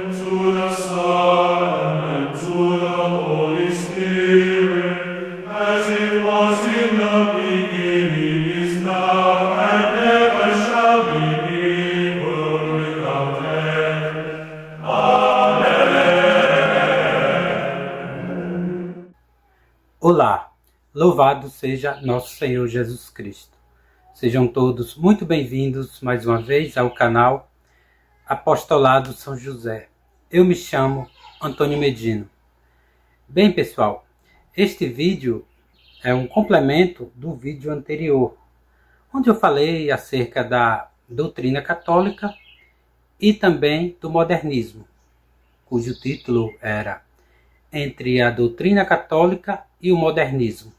to the Son, and to the Holy Spirit, as it was in the beginning, is now, and ever shall be, world without end. Amen. Olá, louvado seja nosso Senhor Jesus Cristo. Sejam todos muito bem-vindos mais uma vez ao canal Apostolado São José. Eu me chamo Antônio Medino. Bem, pessoal, este vídeo é um complemento do vídeo anterior, onde eu falei acerca da doutrina católica e também do modernismo, cujo título era Entre a Doutrina Católica e o Modernismo.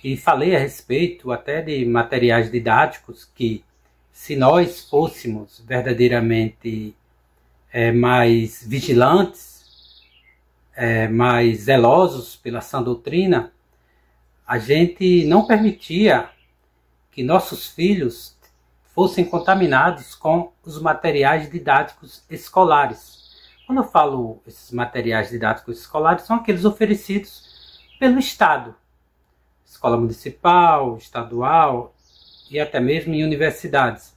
E falei a respeito até de materiais didáticos que, se nós fôssemos verdadeiramente mais vigilantes, mais zelosos pela sã doutrina, a gente não permitia que nossos filhos fossem contaminados com os materiais didáticos escolares. Quando eu falo esses materiais didáticos escolares, são aqueles oferecidos pelo Estado. Escola municipal, estadual e até mesmo em universidades.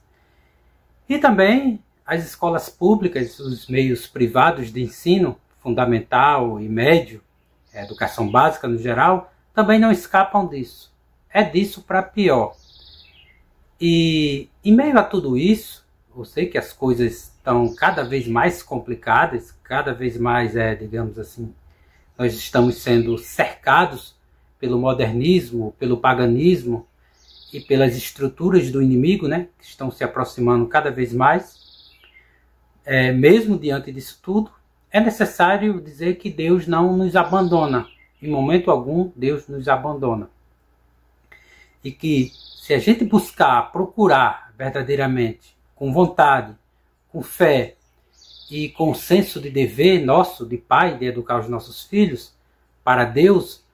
E também as escolas públicas, os meios privados de ensino fundamental e médio, educação básica no geral, também não escapam disso. É disso para pior. E em meio a tudo isso, eu sei que as coisas estão cada vez mais complicadas, cada vez mais, digamos assim, nós estamos sendo cercados pelo modernismo, pelo paganismo e pelas estruturas do inimigo, né, que estão se aproximando cada vez mais. Mesmo diante disso tudo, é necessário dizer que Deus não nos abandona. Em momento algum, Deus nos abandona. E que se a gente buscar, procurar verdadeiramente, com vontade, com fé e com senso de dever nosso, de pai, de educar os nossos filhos, para Deus,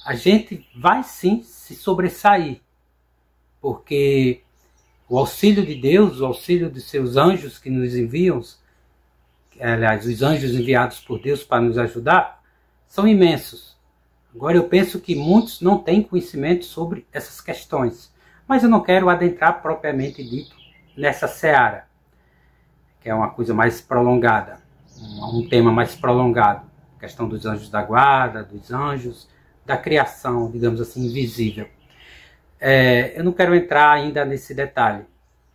a gente vai sim se sobressair, porque o auxílio de Deus, o auxílio de seus anjos que nos enviam, aliás, os anjos enviados por Deus para nos ajudar, são imensos. Agora eu penso que muitos não têm conhecimento sobre essas questões, mas eu não quero adentrar propriamente dito nessa seara, que é uma coisa mais prolongada, um tema mais prolongado, a questão dos anjos da guarda, dos anjos, da criação, digamos assim, invisível. Eu não quero entrar ainda nesse detalhe.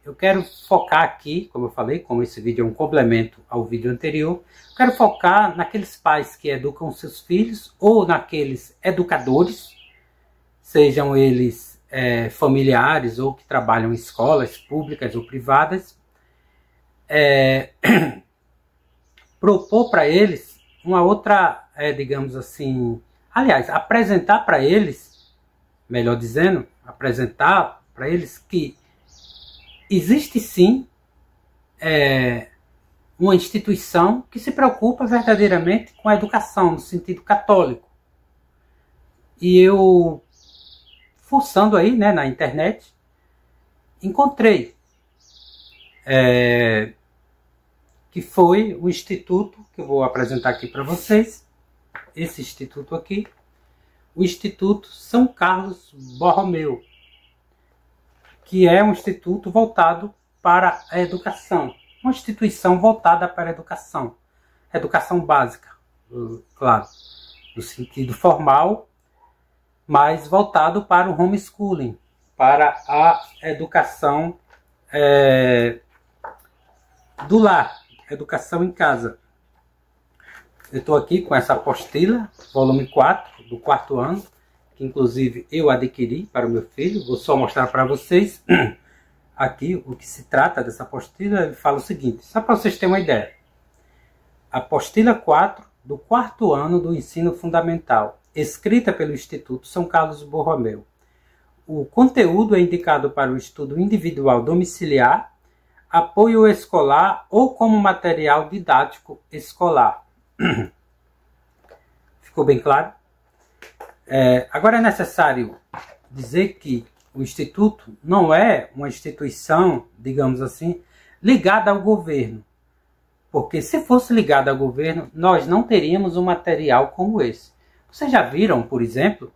Eu quero focar aqui, como eu falei, como esse vídeo é um complemento ao vídeo anterior, eu quero focar naqueles pais que educam seus filhos, ou naqueles educadores, sejam eles familiares ou que trabalham em escolas públicas ou privadas, propor para eles uma outra, digamos assim, aliás, apresentar para eles, melhor dizendo, apresentar para eles que existe sim uma instituição que se preocupa verdadeiramente com a educação, no sentido católico. E eu, fuçando aí, né, na internet, encontrei que foi o instituto, que eu vou apresentar aqui para vocês, esse instituto aqui, o Instituto São Carlos Borromeu, que é um instituto voltado para a educação, uma instituição voltada para a educação básica, claro, no sentido formal, mas voltado para o homeschooling, para a educação do lar, educação em casa. Eu estou aqui com essa apostila, volume 4, do 4º ano, que inclusive eu adquiri para o meu filho. Vou só mostrar para vocês aqui o que se trata dessa apostila. Ele fala o seguinte, só para vocês terem uma ideia. Apostila 4, do 4º ano do ensino fundamental, escrita pelo Instituto São Carlos Borromeu. O conteúdo é indicado para o estudo individual domiciliar, apoio escolar ou como material didático escolar. Ficou bem claro? Agora é necessário dizer que o Instituto não é uma instituição, digamos assim, ligada ao governo. Porque se fosse ligado ao governo, nós não teríamos um material como esse. Vocês já viram, por exemplo,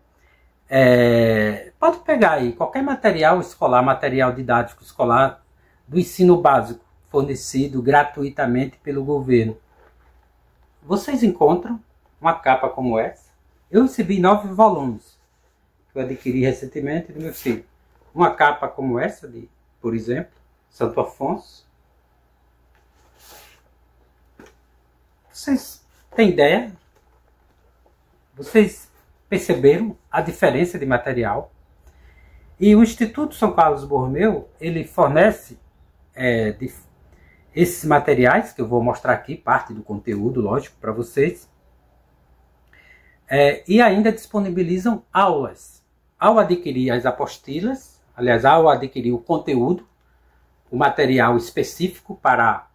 pode pegar aí qualquer material escolar, material didático escolar do ensino básico, fornecido gratuitamente pelo governo. Vocês encontram uma capa como essa? Eu recebi 9 volumes, que eu adquiri recentemente do meu filho. Uma capa como essa, por exemplo, Santo Afonso. Vocês têm ideia? Vocês perceberam a diferença de material? E o Instituto São Carlos Borromeu, ele fornece esses materiais, que eu vou mostrar aqui, parte do conteúdo, lógico, para vocês. E ainda disponibilizam aulas. Ao adquirir as apostilas, aliás, ao adquirir o conteúdo, o material específico para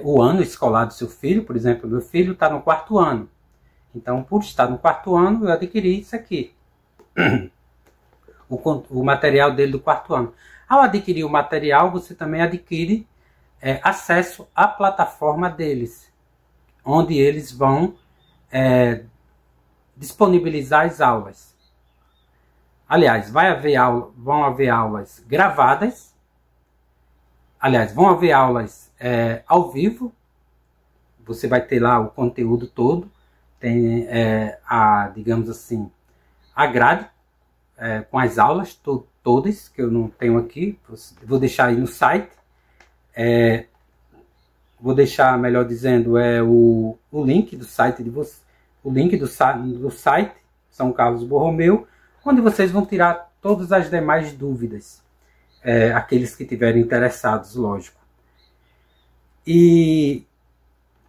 o ano escolar do seu filho, por exemplo, meu filho está no 4º ano. Então, por estar no 4º ano, eu adquiri isso aqui. O material dele do 4º ano. Ao adquirir o material, você também adquire acesso à plataforma deles, onde eles vão disponibilizar as aulas. Aliás, vão haver aulas gravadas. Aliás, vão haver aulas ao vivo. Você vai ter lá o conteúdo todo. Tem digamos assim, a grade com as aulas todas, que eu não tenho aqui. Vou deixar aí no site. Vou deixar, melhor dizendo, o link do site de vocês. O link do site São Carlos Borromeu, onde vocês vão tirar todas as demais dúvidas. Aqueles que tiverem interessados, lógico. E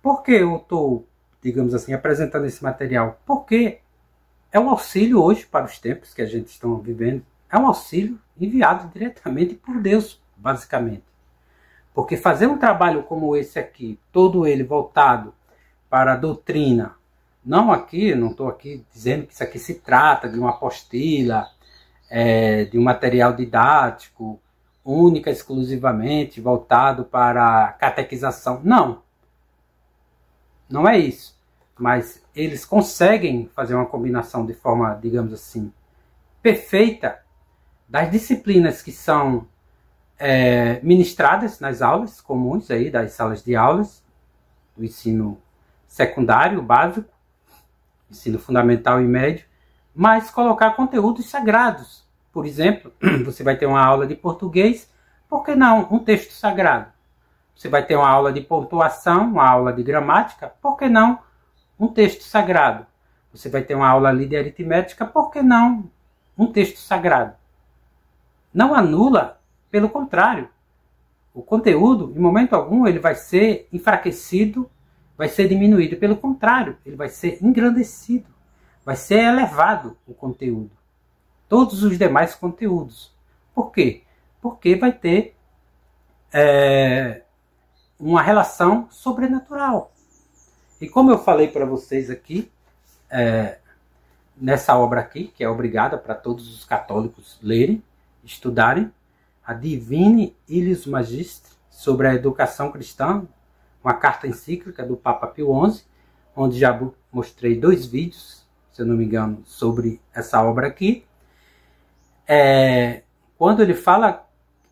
por que eu estou, digamos assim, apresentando esse material? Porque é um auxílio hoje para os tempos que a gente está vivendo. É um auxílio enviado diretamente por Deus, basicamente. Porque fazer um trabalho como esse aqui, todo ele voltado para a doutrina, não estou aqui dizendo que isso aqui se trata de uma apostila, de um material didático, única, exclusivamente, voltado para a catequização. Não. Não é isso. Mas eles conseguem fazer uma combinação de forma, digamos assim, perfeita das disciplinas que são ministradas nas aulas comuns, aí, das salas de aulas, do ensino secundário, básico, ensino fundamental e médio, mas colocar conteúdos sagrados. Por exemplo, você vai ter uma aula de português, por que não um texto sagrado? Você vai ter uma aula de pontuação, uma aula de gramática, por que não um texto sagrado? Você vai ter uma aula ali de aritmética, por que não um texto sagrado? Não anula, pelo contrário. O conteúdo, em momento algum, ele vai ser enfraquecido, vai ser diminuído. Pelo contrário, ele vai ser engrandecido, vai ser elevado o conteúdo. Todos os demais conteúdos. Por quê? Porque vai ter uma relação sobrenatural. E como eu falei para vocês aqui, nessa obra aqui, que é obrigada para todos os católicos lerem, estudarem, a Divine Illius Magistri, sobre a educação cristã, uma carta encíclica do Papa Pio XI, onde já mostrei 2 vídeos, se eu não me engano, sobre essa obra aqui. Quando ele fala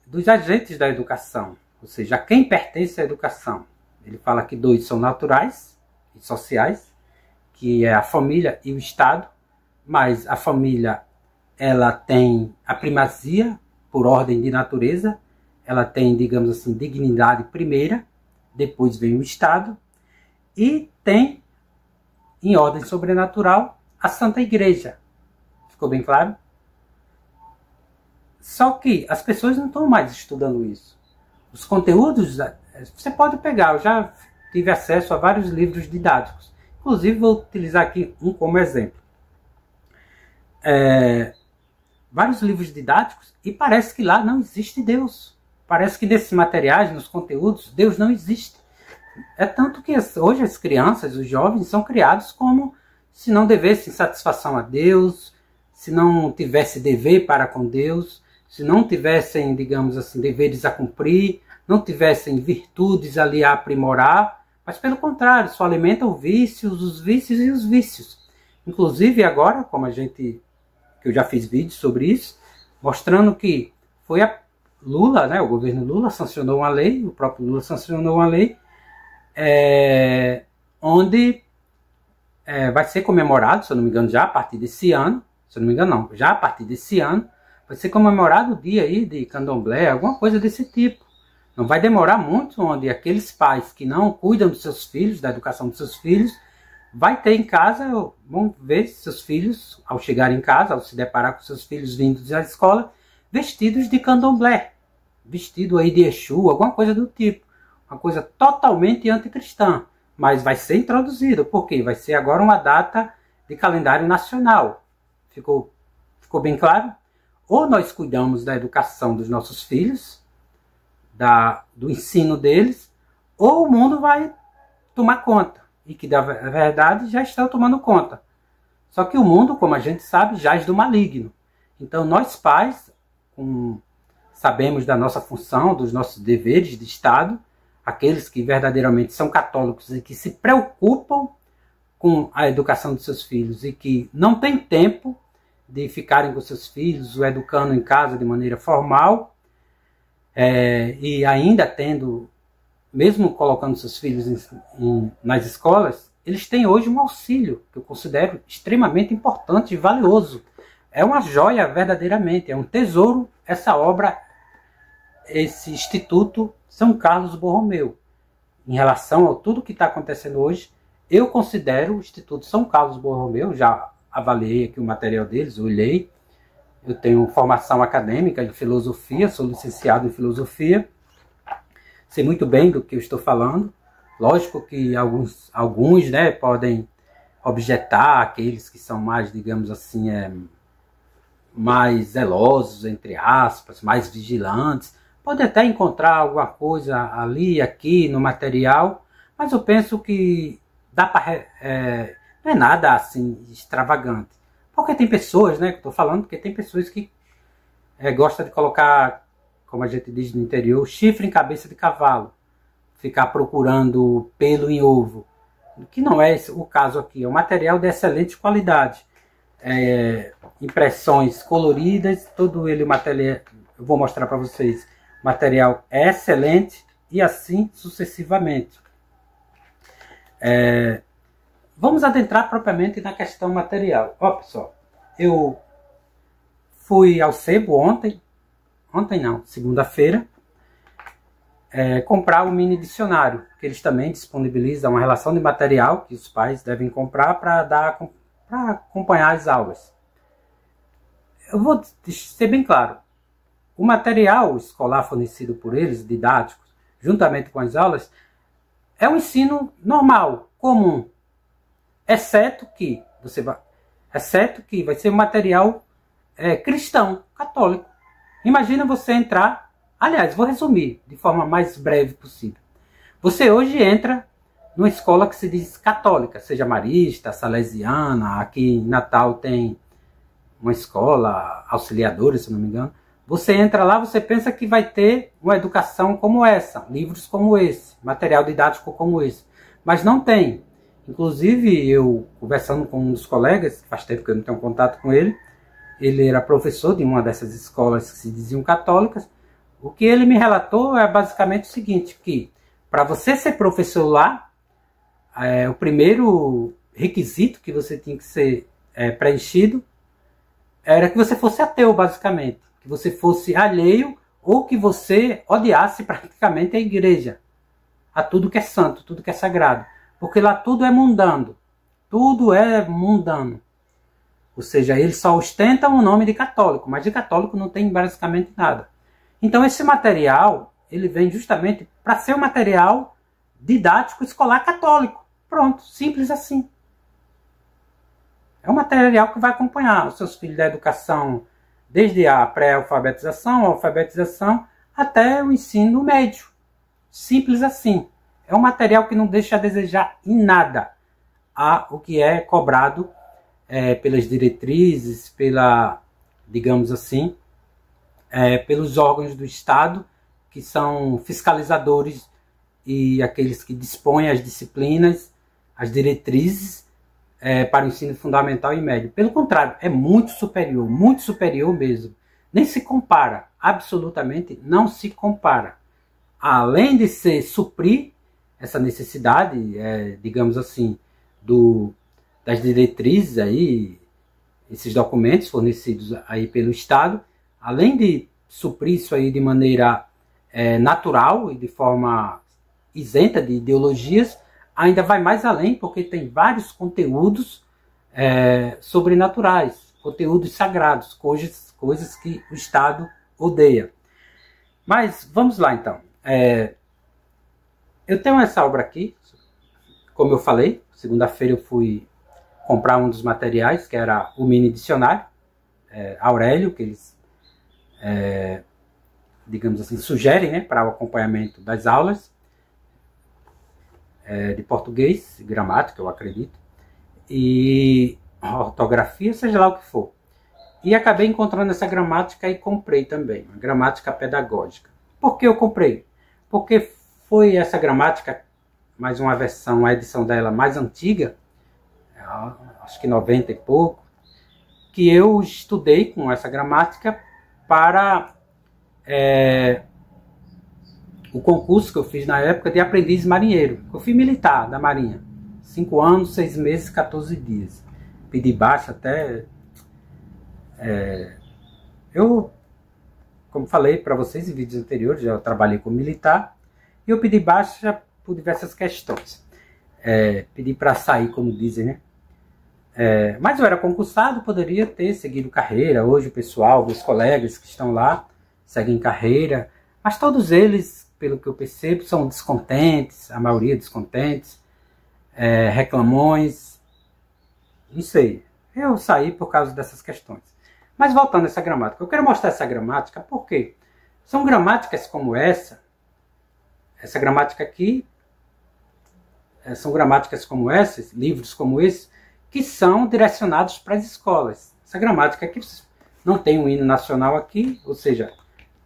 dos agentes da educação, ou seja, a quem pertence à educação. Ele fala que 2 são naturais e sociais, que é a família e o Estado, mas a família ela tem a primazia por ordem de natureza, ela tem, digamos assim, dignidade primeira, depois vem o Estado, e tem, em ordem sobrenatural, a Santa Igreja. Ficou bem claro? Só que as pessoas não estão mais estudando isso. Os conteúdos, você pode pegar, eu já tive acesso a vários livros didáticos. Inclusive, vou utilizar aqui um como exemplo. Vários livros didáticos, e parece que lá não existe Deus. Parece que nesses materiais, nos conteúdos, Deus não existe. É tanto que hoje as crianças, os jovens, são criados como se não devessem satisfação a Deus, se não tivesse dever para com Deus, se não tivessem, digamos assim, deveres a cumprir, não tivessem virtudes ali a aprimorar, mas pelo contrário, só alimentam os vícios e os vícios. Inclusive agora, que eu já fiz vídeos sobre isso, mostrando que foi a Lula, né, o governo Lula sancionou uma lei, o próprio Lula sancionou uma lei, onde vai ser comemorado, se eu não me engano, já a partir desse ano, já a partir desse ano, vai ser comemorado o dia aí de candomblé, alguma coisa desse tipo. Não vai demorar muito, onde aqueles pais que não cuidam dos seus filhos, da educação dos seus filhos, vai ter em casa, vão ver seus filhos, ao chegar em casa, ao se deparar com seus filhos vindos da escola, vestidos de candomblé, vestido aí de Exu, alguma coisa do tipo. Uma coisa totalmente anticristã, mas vai ser introduzido, porque vai ser agora uma data de calendário nacional. Ficou bem claro? Ou nós cuidamos da educação dos nossos filhos, do ensino deles, ou o mundo vai tomar conta, e que na verdade já está tomando conta. Só que o mundo, como a gente sabe, jaz do maligno. Então nós pais, sabemos da nossa função, dos nossos deveres de Estado, aqueles que verdadeiramente são católicos e que se preocupam com a educação dos seus filhos e que não têm tempo de ficarem com seus filhos, o educando em casa de maneira formal, e ainda mesmo colocando seus filhos nas escolas, eles têm hoje um auxílio, que eu considero extremamente importante e valioso. É uma joia verdadeiramente, é um tesouro essa obra, esse Instituto São Carlos Borromeu. Em relação a tudo que está acontecendo hoje, eu considero o Instituto São Carlos Borromeu, já avaliei aqui o material deles, olhei. Eu tenho formação acadêmica em filosofia, sou licenciado em filosofia, sei muito bem do que eu estou falando. Lógico que alguns né, podem objetar, aqueles que são mais, digamos assim, mais zelosos, entre aspas, mais vigilantes, pode até encontrar alguma coisa ali, aqui no material, mas eu penso que dá para não é nada assim extravagante. Porque tem pessoas, né, que estou falando, porque tem pessoas que gostam de colocar, como a gente diz no interior, chifre em cabeça de cavalo, ficar procurando pelo em ovo, que não é o caso aqui. É um material de excelente qualidade, impressões coloridas, todo ele, o material, eu vou mostrar para vocês, o material é excelente e assim sucessivamente. Vamos adentrar propriamente na questão material. Ó, pessoal, eu fui ao sebo segunda-feira, comprar o mini dicionário, que eles também disponibilizam uma relação de material que os pais devem comprar para acompanhar as aulas. Eu vou ser bem claro, o material escolar fornecido por eles, didático, juntamente com as aulas, é um ensino normal, comum, exceto que vai ser um material cristão, católico. Imagina você entrar, aliás, vou resumir de forma mais breve possível. Você hoje entra numa escola que se diz católica, seja marista, salesiana, aqui em Natal tem uma escola auxiliadora, se não me engano. Você entra lá, você pensa que vai ter uma educação como essa, livros como esse, material didático como esse, mas não tem. Inclusive, eu conversando com um dos colegas, faz tempo que eu não tenho contato com ele era professor de uma dessas escolas que se diziam católicas. O que ele me relatou é basicamente o seguinte, que para você ser professor lá, o primeiro requisito que você tinha que ser preenchido era que você fosse ateu, basicamente. Que você fosse alheio ou que você odiasse praticamente a igreja, a tudo que é santo, tudo que é sagrado. Porque lá tudo é mundano. Tudo é mundano. Ou seja, eles só ostentam o nome de católico, mas de católico não tem basicamente nada. Então esse material, ele vem justamente para ser um material didático escolar católico. Pronto, simples assim. É um material que vai acompanhar os seus filhos da educação, desde a pré-alfabetização, a alfabetização, até o ensino médio. Simples assim. É um material que não deixa a desejar em nada o que é cobrado pelas diretrizes, digamos assim, pelos órgãos do Estado que são fiscalizadores e aqueles que dispõem as disciplinas, as diretrizes para o ensino fundamental e médio. Pelo contrário, é muito superior mesmo. Nem se compara, absolutamente não se compara. Além de suprir essa necessidade, digamos assim, das diretrizes aí, esses documentos fornecidos aí pelo Estado, além de suprir isso aí de maneira natural e de forma isenta de ideologias, ainda vai mais além, porque tem vários conteúdos sobrenaturais, conteúdos sagrados, coisas que o Estado odeia. Mas vamos lá então. Eu tenho essa obra aqui, como eu falei, segunda-feira eu fui comprar um dos materiais, que era o mini dicionário Aurélio, que eles, digamos assim, sugerem, né, para o acompanhamento das aulas de português, gramática, eu acredito, e ortografia, seja lá o que for. E acabei encontrando essa gramática e comprei também, uma gramática pedagógica. Por que eu comprei? Porque foi essa gramática, mais uma versão, a edição dela mais antiga, acho que 90 e pouco, que eu estudei com essa gramática para o concurso que eu fiz na época de aprendiz marinheiro. Eu fui militar da Marinha, 5 anos, 6 meses, 14 dias. Pedi baixa até... eu, como falei para vocês em vídeos anteriores, já trabalhei como militar, e eu pedi baixa por diversas questões. Pedi para sair, como dizem, né? Mas eu era concursado, poderia ter seguido carreira. Hoje o pessoal, meus colegas que estão lá, seguem carreira, mas todos eles, pelo que eu percebo, são descontentes, a maioria descontentes, reclamões, não sei. Eu saí por causa dessas questões. Mas voltando a essa gramática, eu quero mostrar essa gramática porque são gramáticas como essa gramática aqui, são gramáticas como essas, livros como esse, que são direcionados para as escolas. Essa gramática aqui não tem um hino nacional aqui, ou seja,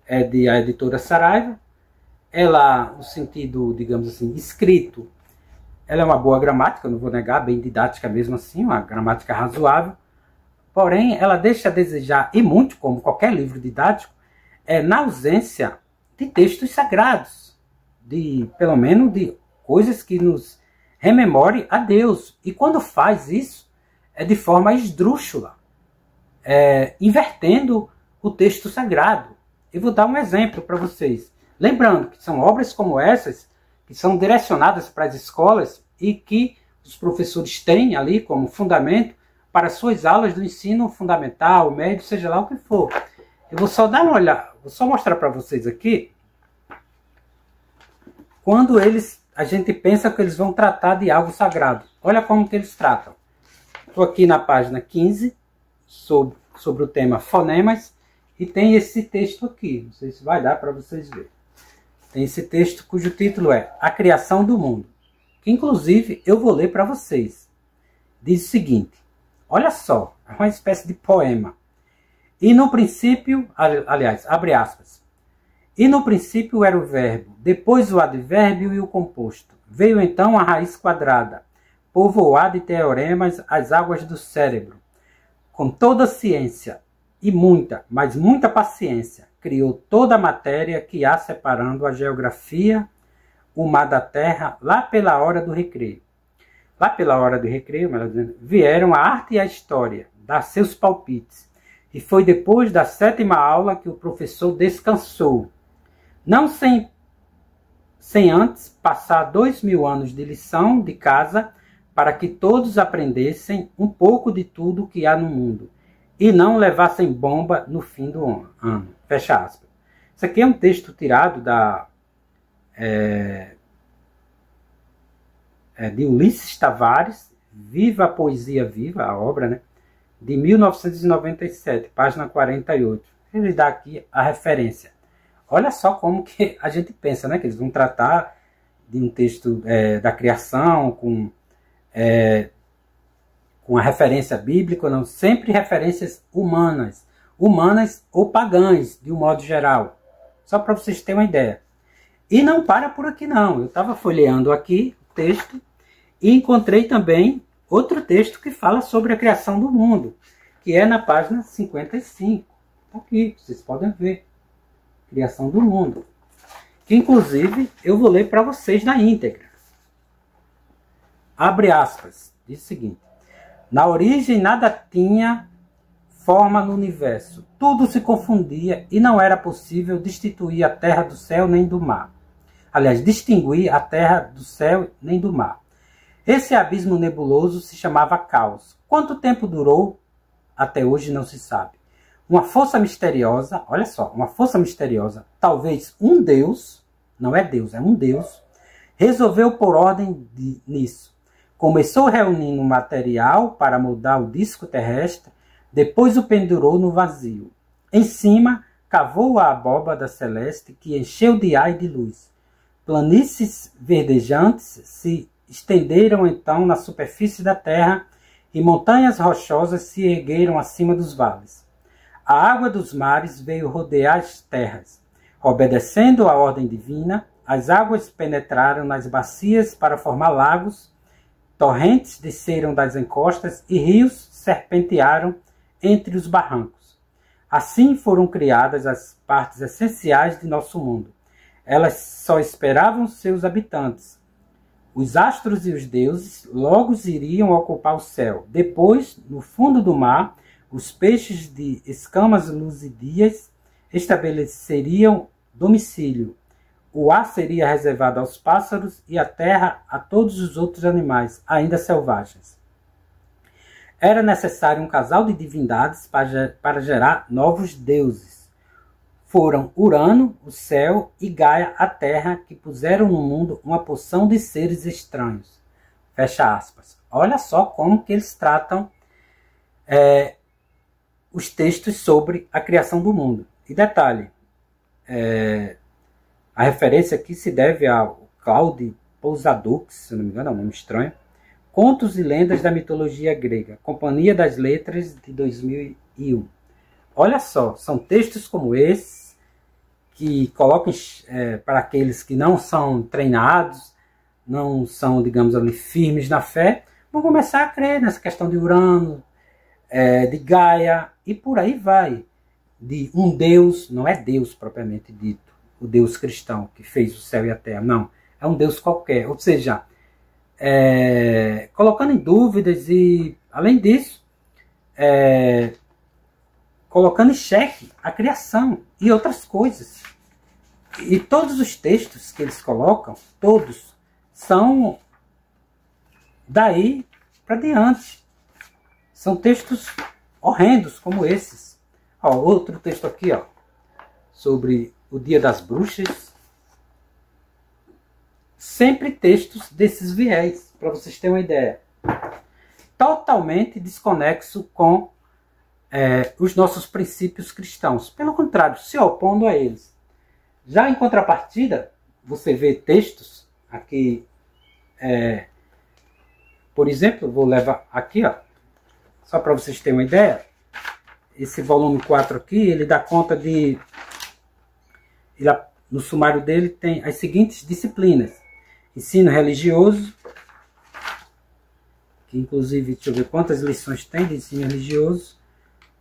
é de a editora Saraiva. Ela, no sentido, digamos assim, escrito, ela é uma boa gramática, não vou negar, bem didática mesmo assim, uma gramática razoável. Porém, ela deixa a desejar, e muito, como qualquer livro didático, na ausência de textos sagrados, pelo menos de coisas que nos rememore a Deus. E quando faz isso, é de forma esdrúxula, invertendo o texto sagrado. Eu vou dar um exemplo para vocês. Lembrando que são obras como essas, que são direcionadas para as escolas e que os professores têm ali como fundamento para suas aulas do ensino fundamental, médio, seja lá o que for. Eu vou só dar uma olhada, vou só mostrar para vocês aqui, quando a gente pensa que eles vão tratar de algo sagrado. Olha como que eles tratam. Estou aqui na página 15, sobre o tema fonemas, e tem esse texto aqui, não sei se vai dar para vocês verem. Tem esse texto cujo título é A Criação do Mundo, que inclusive eu vou ler para vocês. Diz o seguinte, olha só, é uma espécie de poema. E no princípio, aliás, abre aspas. E no princípio era o verbo, depois o advérbio e o composto. Veio então a raiz quadrada, povoada de teoremas as águas do cérebro. Com toda a ciência e muita, mas muita paciência, criou toda a matéria que há separando a geografia, o mar da terra, lá pela hora do recreio. Lá pela hora do recreio, melhor dizendo, vieram a arte e a história, dar seus palpites. E foi depois da 7ª aula que o professor descansou. Não sem antes passar 2000 anos de lição de casa para que todos aprendessem um pouco de tudo que há no mundo e não levassem bomba no fim do ano. Fecha aspas. Isso aqui é um texto tirado de Ulisses Tavares, Viva a Poesia Viva, a obra, né? De 1997, página 48. Ele dá aqui a referência. Olha só como que a gente pensa, né? Que eles vão tratar de um texto da criação, com a referência bíblica, não, sempre referências humanas ou pagãs, de um modo geral. Só para vocês terem uma ideia. E não para por aqui não. Eu estava folheando aqui o texto e encontrei também outro texto que fala sobre a criação do mundo, que é na página 55. Aqui, vocês podem ver. Criação do mundo. Que inclusive eu vou ler para vocês na íntegra. Abre aspas. Diz o seguinte. Na origem nada tinha forma no universo. Tudo se confundia e não era possível destituir a terra do céu nem do mar. Aliás, distinguir a terra do céu nem do mar. Esse abismo nebuloso se chamava caos. Quanto tempo durou? Até hoje não se sabe. Uma força misteriosa, olha só, uma força misteriosa, talvez um Deus, não é Deus, é um Deus, resolveu pôr ordem nisso. Começou reunindo material para moldar o disco terrestre, depois o pendurou no vazio. Em cima, cavou a abóbada celeste que encheu de ar e de luz. Planícies verdejantes se estenderam então na superfície da terra e montanhas rochosas se ergueram acima dos vales. A água dos mares veio rodear as terras. Obedecendo à ordem divina, as águas penetraram nas bacias para formar lagos, torrentes desceram das encostas e rios serpentearam entre os barrancos. Assim foram criadas as partes essenciais de nosso mundo. Elas só esperavam seus habitantes. Os astros e os deuses logo iriam ocupar o céu. Depois, no fundo do mar, os peixes de escamas luzidias estabeleceriam domicílio. O ar seria reservado aos pássaros e a terra a todos os outros animais, ainda selvagens. Era necessário um casal de divindades para gerar novos deuses. Foram Urano, o céu, e Gaia, a terra, que puseram no mundo uma porção de seres estranhos. Fecha aspas. Olha só como que eles tratam os textos sobre a criação do mundo. E detalhe, a referência aqui se deve ao Claude Pousadux, se não me engano, é um nome estranho. Contos e Lendas da Mitologia Grega, Companhia das Letras, de 2001. Olha só, são textos como esses que colocam para aqueles que não são treinados, não são, digamos ali, firmes na fé, vão começar a crer nessa questão de Urano, de Gaia, e por aí vai. De um Deus, não é Deus propriamente dito, o Deus cristão que fez o céu e a terra, não. É um Deus qualquer, ou seja, colocando em dúvidas e, além disso, colocando em xeque a criação e outras coisas. E todos os textos que eles colocam, todos, são daí para diante. São textos horrendos como esses. Ó, outro texto aqui, ó, sobre o Dia das Bruxas. Sempre textos desses viés, para vocês terem uma ideia. Totalmente desconexo com os nossos princípios cristãos. Pelo contrário, se opondo a eles. Já em contrapartida, você vê textos aqui, por exemplo, vou levar aqui, ó, só para vocês terem uma ideia. Esse volume 4 aqui, ele dá conta de... no sumário dele tem as seguintes disciplinas. Ensino religioso, que inclusive, deixa eu ver quantas lições tem de ensino religioso.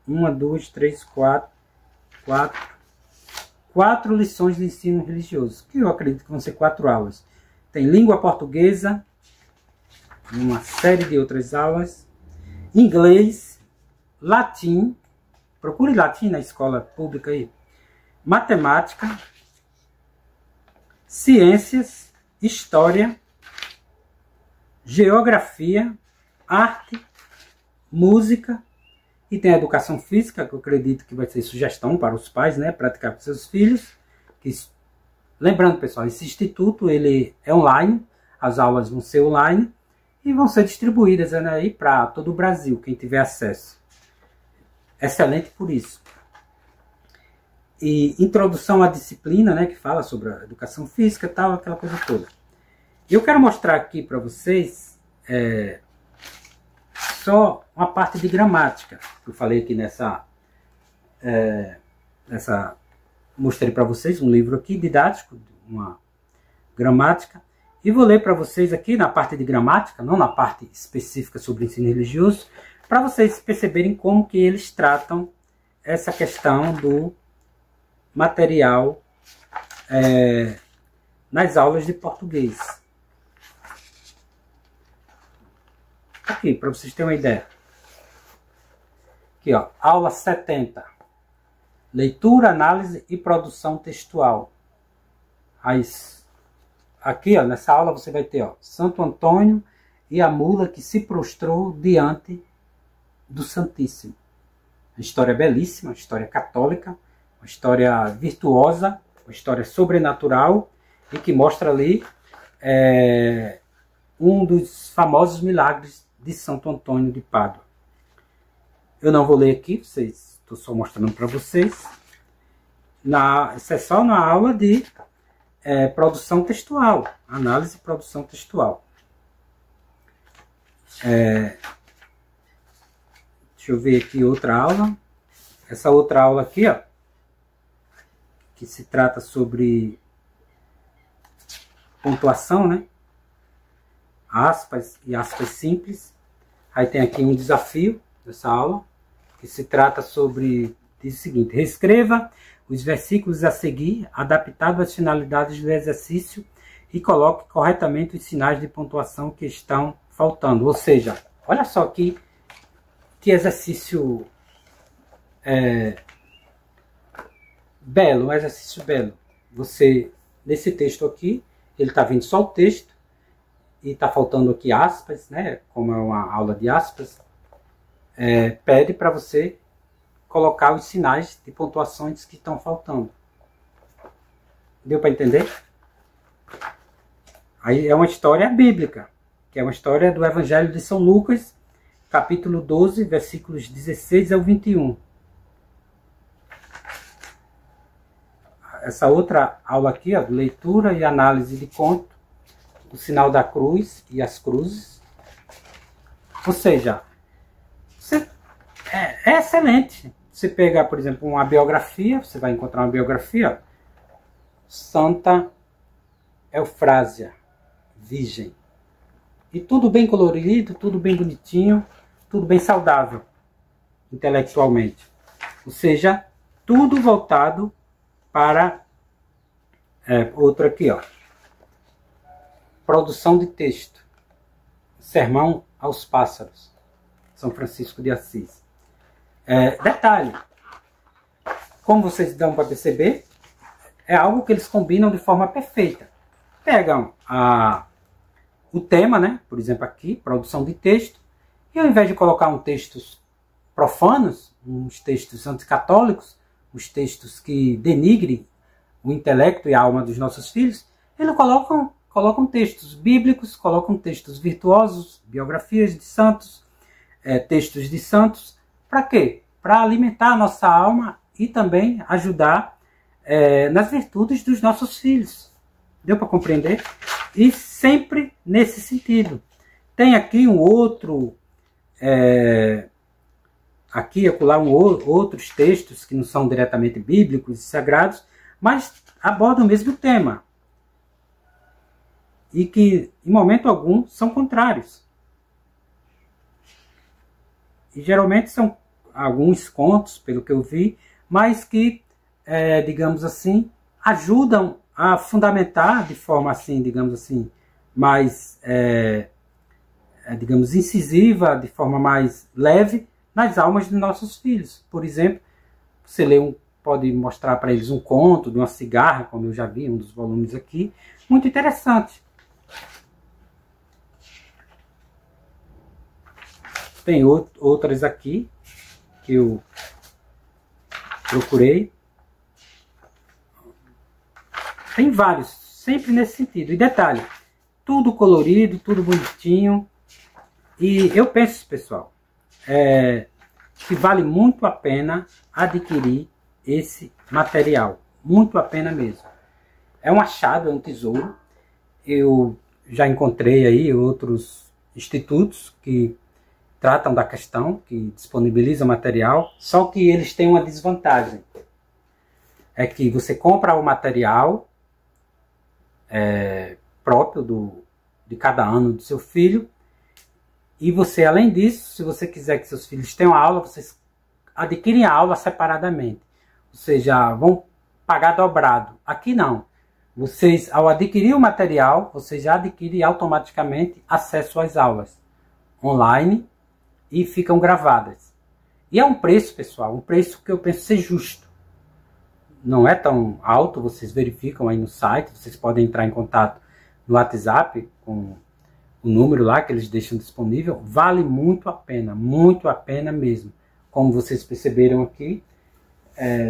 1, 2, 3, 4. 4 lições de ensino religioso, que eu acredito que vão ser 4 aulas. Tem língua portuguesa, uma série de outras aulas, inglês, latim, procure latim na escola pública aí, matemática, ciências, história, geografia, arte, música, e tem a educação física, que eu acredito que vai ser sugestão para os pais, né, praticar com seus filhos. Lembrando, pessoal, esse instituto ele é online, as aulas vão ser online e vão ser distribuídas, né, aí para todo o Brasil, quem tiver acesso. Excelente por isso. E introdução à disciplina, né, que fala sobre a educação física e tal, aquela coisa toda. Eu quero mostrar aqui para vocês só uma parte de gramática, que eu falei aqui nessa mostrei para vocês um livro aqui didático, uma gramática, e vou ler para vocês aqui na parte de gramática, não na parte específica sobre ensino religioso, para vocês perceberem como que eles tratam essa questão do material nas aulas de português. Aqui, para vocês terem uma ideia. Aqui, ó, aula 70. Leitura, análise e produção textual. Aqui, ó, nessa aula você vai ter, ó, Santo Antônio e a mula que se prostrou diante do Santíssimo. Uma história belíssima, uma história católica, uma história virtuosa, uma história sobrenatural e que mostra ali um dos famosos milagres de Santo Antônio de Pádua. Eu não vou ler aqui, estou só mostrando para vocês. Isso é só na aula de produção textual, análise e produção textual. Deixa eu ver aqui outra aula. Essa outra aula aqui, ó, que se trata sobre pontuação, né? Aspas e aspas simples. Aí tem aqui um desafio dessa aula, que se trata sobre, diz o seguinte: reescreva os versículos a seguir, adaptado às finalidades do exercício, e coloque corretamente os sinais de pontuação que estão faltando. Ou seja, olha só aqui que exercício belo, um exercício belo. Você, nesse texto aqui, ele está vendo só o texto, e está faltando aqui aspas, né? Como é uma aula de aspas, pede para você colocar os sinais de pontuações que estão faltando. Deu para entender? Aí é uma história bíblica, que é uma história do Evangelho de São Lucas, capítulo 12, versículos 16 ao 21. Essa outra aula aqui, ó, leitura e análise de conto, o sinal da cruz e as cruzes. Ou seja, é excelente. Você pegar, por exemplo, uma biografia, você vai encontrar uma biografia, Santa Eufrásia, virgem. E tudo bem colorido, tudo bem bonitinho, tudo bem saudável, intelectualmente. Ou seja, tudo voltado para outro aqui, ó. Produção de texto. Sermão aos pássaros. São Francisco de Assis. Detalhe. Como vocês dão para perceber, é algo que eles combinam de forma perfeita. Pegam o tema, né? Por exemplo aqui, produção de texto. E ao invés de colocar textos profanos, uns textos anticatólicos, os textos que denigrem o intelecto e a alma dos nossos filhos, eles colocam textos bíblicos, colocam textos virtuosos, biografias de santos, textos de santos. Para quê? Para alimentar a nossa alma e também ajudar nas virtudes dos nossos filhos. Deu para compreender? E sempre nesse sentido. Tem aqui um outro, aqui e acolá outros textos que não são diretamente bíblicos e sagrados, mas abordam o mesmo tema. E que, em momento algum, são contrários. E geralmente são alguns contos, pelo que eu vi, mas que, digamos assim, ajudam a fundamentar de forma assim, digamos assim, mais, digamos, incisiva, de forma mais leve, nas almas dos nossos filhos. Por exemplo, você pode mostrar para eles um conto de uma cigarra, como eu já vi, um dos volumes aqui, muito interessante. Tem outras aqui que eu procurei. Tem vários, sempre nesse sentido. E detalhe, tudo colorido, tudo bonitinho. E eu penso, pessoal, que vale muito a pena adquirir esse material. Muito a pena mesmo. É um achado, é um tesouro. Eu já encontrei aí outros institutos que tratam da questão, que disponibilizam material, só que eles têm uma desvantagem. é que você compra o material próprio de cada ano do seu filho, e você, além disso, se você quiser que seus filhos tenham aula, vocês adquirem a aula separadamente. Ou seja, vão pagar dobrado. Aqui não. Vocês, ao adquirir o material, vocês já adquirem automaticamente acesso às aulas online e ficam gravadas. E é um preço, pessoal, um preço que eu penso ser justo. Não é tão alto, vocês verificam aí no site, vocês podem entrar em contato no WhatsApp com o número lá que eles deixam disponível. Vale muito a pena mesmo. Como vocês perceberam aqui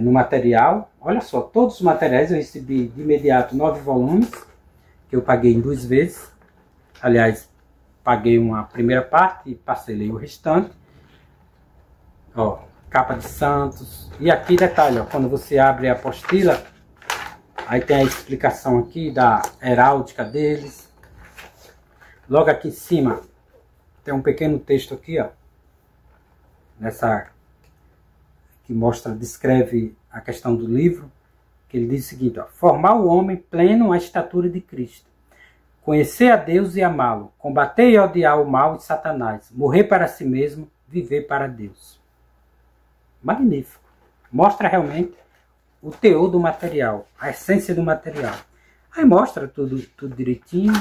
no material, olha só, todos os materiais eu recebi de imediato 9 volumes, que eu paguei em 2 vezes. Aliás, paguei uma primeira parte e parcelei o restante. Ó, capa de santos. E aqui detalhe, ó, quando você abre a apostila, aí tem a explicação aqui da heráldica deles. Logo aqui em cima tem um pequeno texto aqui, ó, que descreve a questão do livro, que ele diz o seguinte, ó: formar o homem pleno à estatura de Cristo, conhecer a Deus e amá-lo, combater e odiar o mal e Satanás, morrer para si mesmo, viver para Deus. Magnífico. Mostra realmente o teor do material, a essência do material. Aí mostra tudo direitinho.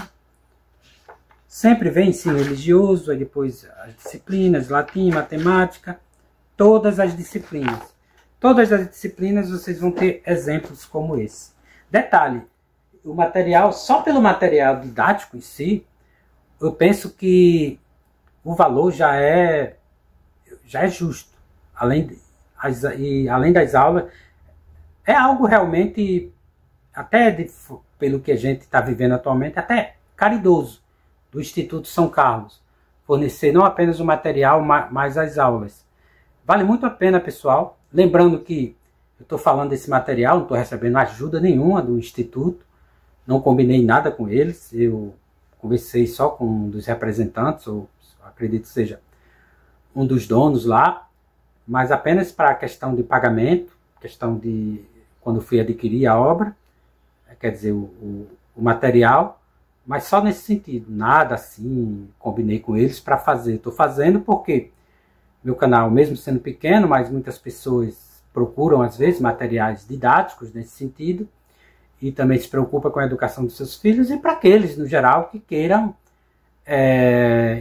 Sempre vem ensino religioso, aí depois as disciplinas, latim, matemática, todas as disciplinas. Todas as disciplinas vocês vão ter exemplos como esse. Detalhe, o material, só pelo material didático em si, eu penso que o valor já é justo. Além das aulas, é algo realmente, pelo que a gente está vivendo atualmente, até caridoso, do Instituto São Carlos. Fornecer não apenas o material, mas as aulas. Vale muito a pena, pessoal. Lembrando que eu estou falando desse material, não estou recebendo ajuda nenhuma do Instituto, não combinei nada com eles, eu conversei só com um dos representantes, ou acredito que seja um dos donos lá, mas apenas para a questão de pagamento, questão de quando fui adquirir a obra, quer dizer, o material, mas só nesse sentido, nada assim, combinei com eles para fazer. Estou fazendo porque meu canal, mesmo sendo pequeno, mas muitas pessoas procuram às vezes materiais didáticos nesse sentido, e também se preocupa com a educação dos seus filhos, e para aqueles, no geral, que queiram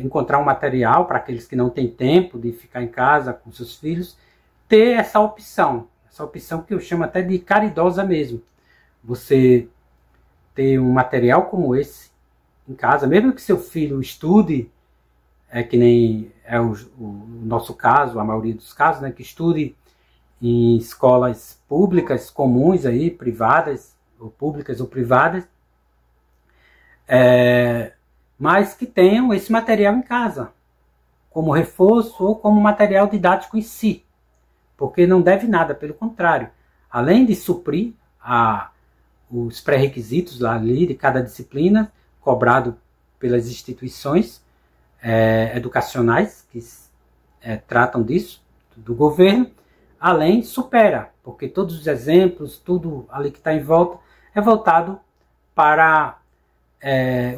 encontrar um material, para aqueles que não têm tempo de ficar em casa com seus filhos, ter essa opção que eu chamo até de caridosa mesmo. Você ter um material como esse em casa, mesmo que seu filho estude, que nem é o nosso caso, a maioria dos casos, né, que estude em escolas públicas comuns aí, privadas, ou públicas ou privadas, mas que tenham esse material em casa, como reforço ou como material didático em si, porque não deve nada, pelo contrário, além de suprir os pré-requisitos ali de cada disciplina, cobrado pelas instituições educacionais que tratam disso, do governo, além supera, porque todos os exemplos, tudo ali que está em volta, é voltado para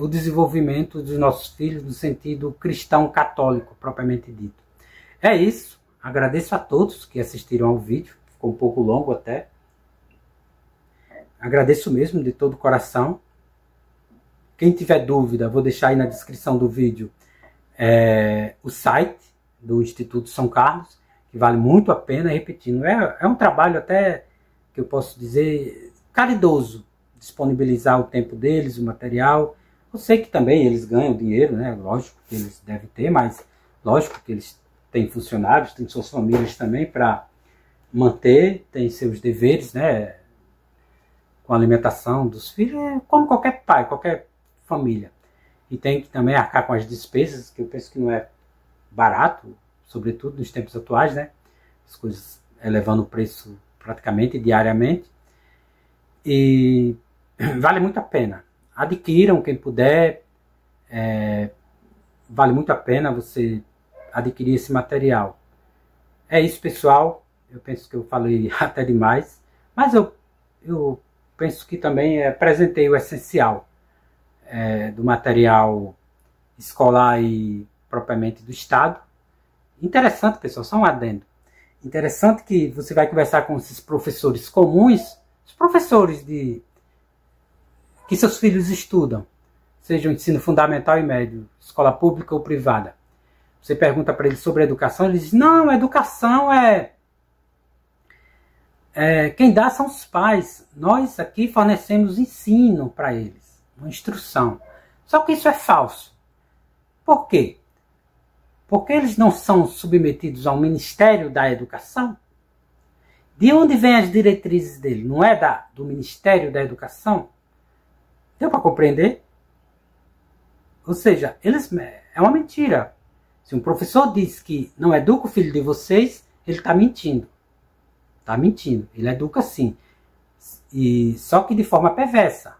o desenvolvimento dos nossos filhos no sentido cristão católico, propriamente dito. É isso, agradeço a todos que assistiram ao vídeo, ficou um pouco longo até. Agradeço mesmo de todo o coração. Quem tiver dúvida, vou deixar aí na descrição do vídeo o site do Instituto São Carlos, que vale muito a pena, repetindo. É um trabalho até, que eu posso dizer, caridoso, disponibilizar o tempo deles, o material. Eu sei que também eles ganham dinheiro, né? Lógico que eles devem ter, mas lógico que eles têm funcionários, têm suas famílias também para manter, têm seus deveres, né? Com a alimentação dos filhos, como qualquer pai, qualquer família. E tem que também arcar com as despesas, que eu penso que não é barato, sobretudo nos tempos atuais, né? As coisas elevando o preço praticamente diariamente. E vale muito a pena. Adquiram quem puder. Vale muito a pena você adquirir esse material. É isso, pessoal. Eu penso que eu falei até demais, mas eu eu penso que também apresentei o essencial do material escolar e propriamente do Estado. Interessante, pessoal, só um adendo. Interessante que você vai conversar com esses professores comuns, os professores que seus filhos estudam, seja o ensino fundamental e médio, escola pública ou privada. Você pergunta para eles sobre educação, eles dizem, não, educação quem dá são os pais. Nós aqui fornecemos ensino para eles, uma instrução. Só que isso é falso. Por quê? Porque eles não são submetidos ao Ministério da Educação. De onde vêm as diretrizes dele? Não é do Ministério da Educação? Deu para compreender? Ou seja, é uma mentira. Se um professor diz que não educa o filho de vocês, ele está mentindo. Está mentindo. Ele educa sim. Só que de forma perversa.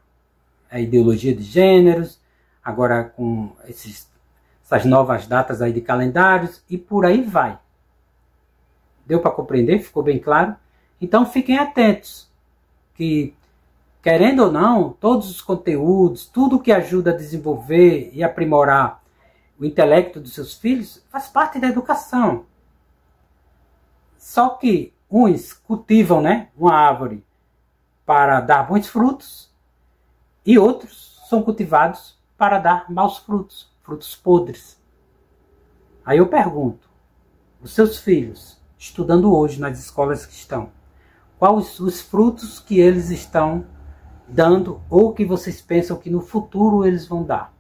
A ideologia de gêneros, agora com essas novas datas aí de calendários e por aí vai. Deu para compreender? Ficou bem claro? Então fiquem atentos. Que, querendo ou não, todos os conteúdos, tudo que ajuda a desenvolver e aprimorar o intelecto dos seus filhos, faz parte da educação. Só que uns cultivam, uma árvore para dar bons frutos e outros são cultivados para dar maus frutos, frutos podres. Aí eu pergunto, os seus filhos, estudando hoje nas escolas que estão, quais os frutos que eles estão dando ou que vocês pensam que no futuro eles vão dar?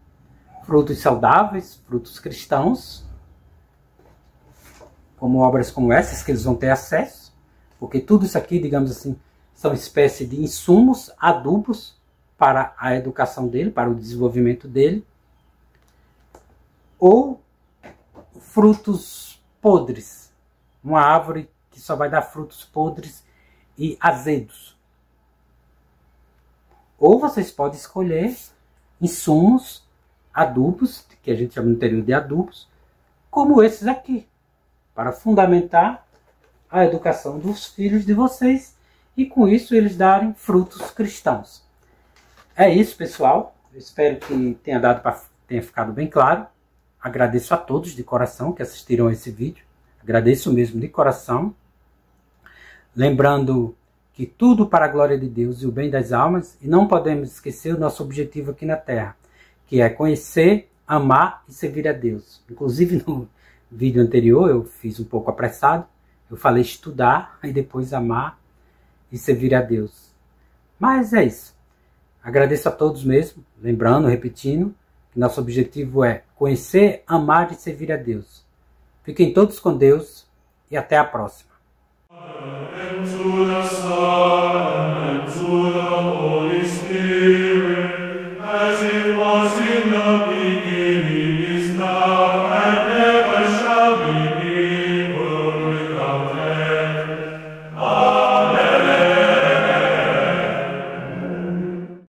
Frutos saudáveis, frutos cristãos, como obras como essas que eles vão ter acesso, porque tudo isso aqui, digamos assim, são espécie de insumos, adubos para a educação dele, para o desenvolvimento dele, ou frutos podres, uma árvore que só vai dar frutos podres e azedos. Ou vocês podem escolher insumos, adubos, que a gente chama no interior de adubos, como esses aqui, para fundamentar a educação dos filhos de vocês e com isso eles darem frutos cristãos. É isso, pessoal. Eu espero que tenha ficado bem claro. Agradeço a todos de coração que assistiram a esse vídeo. Agradeço mesmo de coração. Lembrando que tudo para a glória de Deus e o bem das almas, e não podemos esquecer o nosso objetivo aqui na Terra, que é conhecer, amar e servir a Deus. Inclusive no vídeo anterior, eu fiz um pouco apressado, eu falei estudar e depois amar e servir a Deus. Mas é isso. Agradeço a todos mesmo, lembrando, repetindo, que nosso objetivo é conhecer, amar e servir a Deus. Fiquem todos com Deus e até a próxima. And to the Son, and to the Holy Spirit, as it was in the